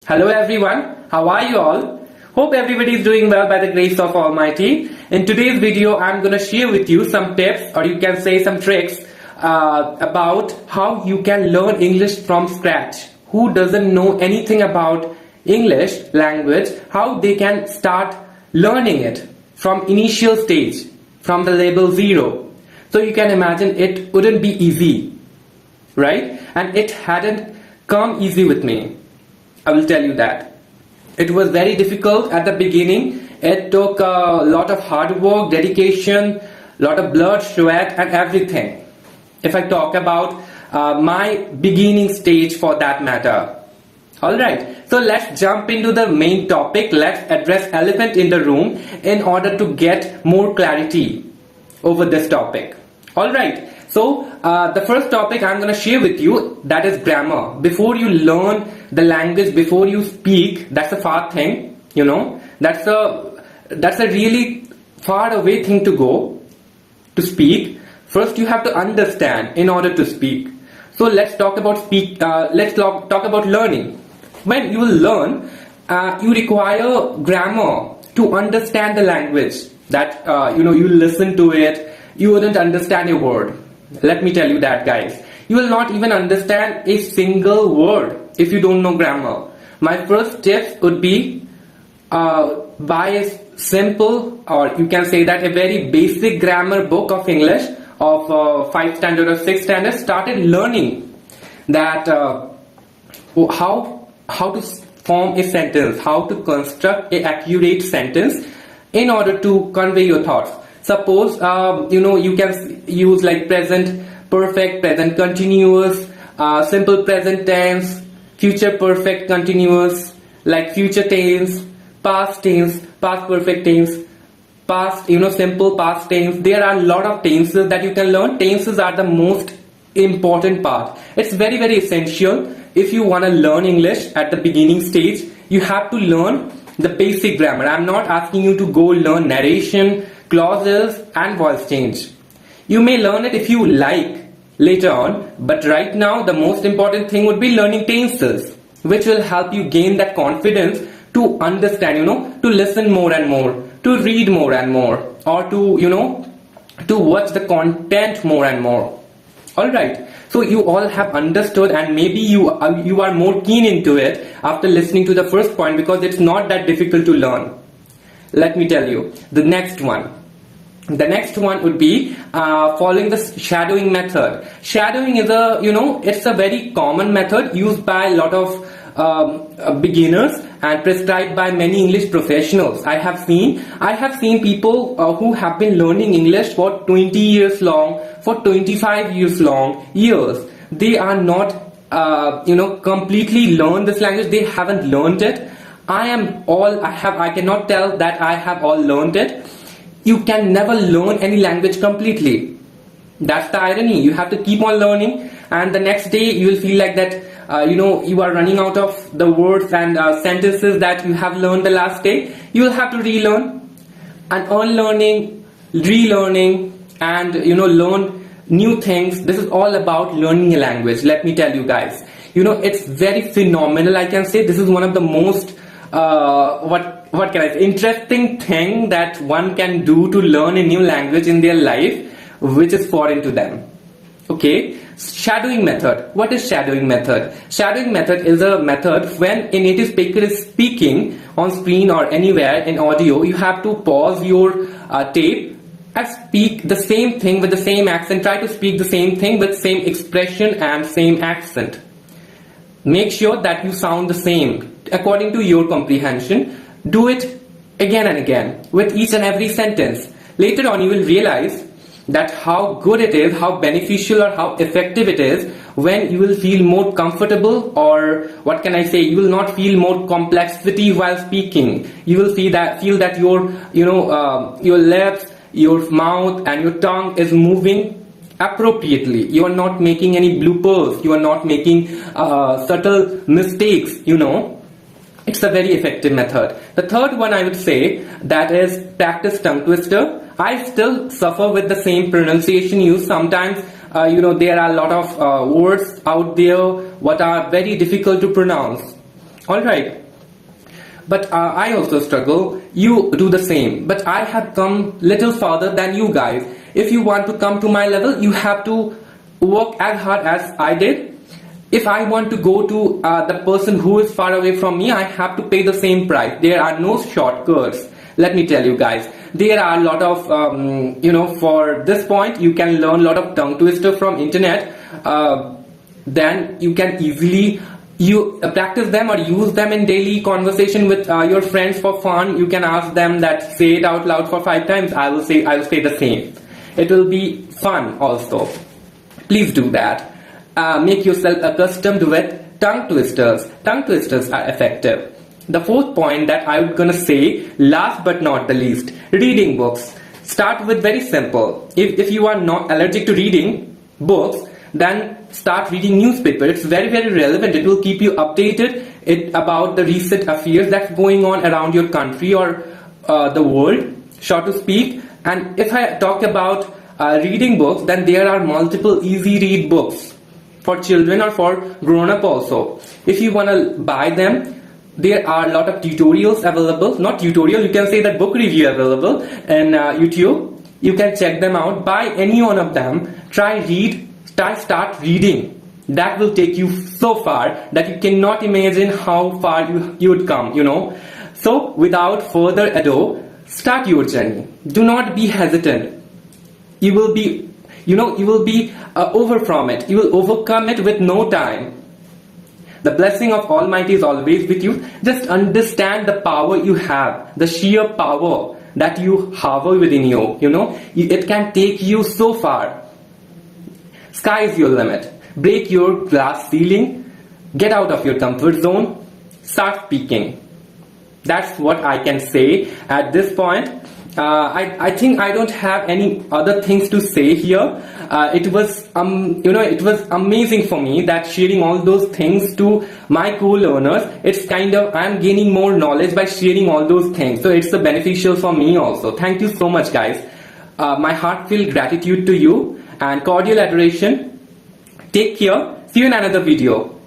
Hello everyone, how are you all? Hope everybody is doing well by the grace of Almighty. In today's video, I'm going to share with you some tips, or you can say some tricks about how you can learn English from scratch. Who doesn't know anything about English language, how they can start learning it from initial stage, from the level 0. So you can imagine it wouldn't be easy, right? And it hadn't come easy with me. I will tell you that. It was very difficult at the beginning. It took a lot of hard work, dedication, lot of blood, sweat and everything. If I talk about my beginning stage for that matter. Alright, so let's jump into the main topic. Let's address elephant in the room in order to get more clarity over this topic. Alright, so the first topic I'm going to share with you, that is grammar. Before you learn the language, before you speak, that's a far thing, you know. That's a really far away thing to go to speak. First you have to understand in order to speak. So let's talk about talk about learning. When you will learn, you require grammar to understand the language. That you listen to it, you wouldn't understand a word. Let me tell you that, guys. You will not even understand a single word if you don't know grammar. My first tip would be buy a simple, or you can say that a very basic grammar book of English of 5 standard or 6 standard. Started learning that how to form a sentence, how to construct an accurate sentence in order to convey your thoughts. Suppose you can use like present perfect, present continuous, simple present tense, future perfect continuous, like future tense, past perfect tense, past, simple past tense. There are a lot of tenses that you can learn. Tenses are the most important part. It's very, very essential. If you want to learn English at the beginning stage, you have to learn the basic grammar. I'm not asking you to go learn narration, clauses and voice change. You may learn it if you like later on, but right now the most important thing would be learning tenses, which will help you gain that confidence to understand, to listen more and more, to read more and more, or to watch the content more and more. Alright, so you all have understood, and maybe you are more keen into it after listening to the first point, because it's not that difficult to learn. Let me tell you the next one. The next one would be following the shadowing method. Shadowing is it's a very common method used by a lot of beginners and prescribed by many English professionals. I have seen people who have been learning English for 20 years long, for 25 years long, years. They are not completely learned this language. They haven't learned it. I cannot tell that I have all learned it. You can never learn any language completely. That's the irony. You have to keep on learning, and the next day you will feel like that you are running out of the words and sentences that you have learned the last day. You will have to relearn, and unlearning, relearning, and learn new things. This is all about learning a language. Let me tell you guys, it's very phenomenal. I can say this is one of the most what can I say, interesting thing that one can do to learn a new language in their life, which is foreign to them. Okay, shadowing method. What is shadowing method? Shadowing method is a method when a native speaker is speaking on screen or anywhere in audio. You have to pause your tape and speak the same thing with the same accent. Try to speak the same thing with same expression and same accent. Make sure that you sound the same according to your comprehension. Do it again and again with each and every sentence. Later on you will realize that how good it is, how beneficial or how effective it is when you will feel more comfortable, or what can I say, you will not feel more complexity while speaking. You will feel that your your lips, your mouth and your tongue is moving appropriately. You are not making any bloopers. You are not making subtle mistakes. It's a very effective method. The third one I would say, that is practice tongue twister. I still suffer with the same pronunciation use. Sometimes there are a lot of words out there what are very difficult to pronounce. Alright. But I also struggle. You do the same. But I have come little farther than you guys. If you want to come to my level, you have to work as hard as I did. If I want to go to the person who is far away from me, I have to pay the same price. There are no shortcuts. Let me tell you guys. There are a lot of, for this point, you can learn a lot of tongue twister from internet. Then you can easily practice them or use them in daily conversation with your friends for fun. You can ask them that say it out loud for 5 times. I will say the same. It will be fun also. Please do that. Make yourself accustomed with tongue twisters. Tongue twisters are effective. The fourth point that I'm gonna say, last but not the least, reading books. Start with very simple. If you are not allergic to reading books, then start reading newspaper. It's very, very relevant. It will keep you updated about the recent affairs that's going on around your country or the world, so to speak. And if I talk about reading books, then there are multiple easy read books for children or for grown-up also. If you want to buy them, there are a lot of tutorials available. Not tutorial, you can say that book review available in YouTube. You can check them out. Buy any one of them. Start reading. That will take you so far that you cannot imagine how far you would come, So without further ado, start your journey. Do not be hesitant. You will be over from it. You will overcome it with no time. The blessing of Almighty is always with you. Just understand the power you have, the sheer power that you harbor within you. It can take you so far. Sky is your limit. Break your glass ceiling. Get out of your comfort zone. Start speaking. That's what I can say at this point. I think I don't have any other things to say here. It was amazing for me that sharing all those things to my co-learners. It's kind of, I'm gaining more knowledge by sharing all those things. So it's beneficial for me also. Thank you so much, guys. My heartfelt gratitude to you and cordial adoration. Take care. See you in another video.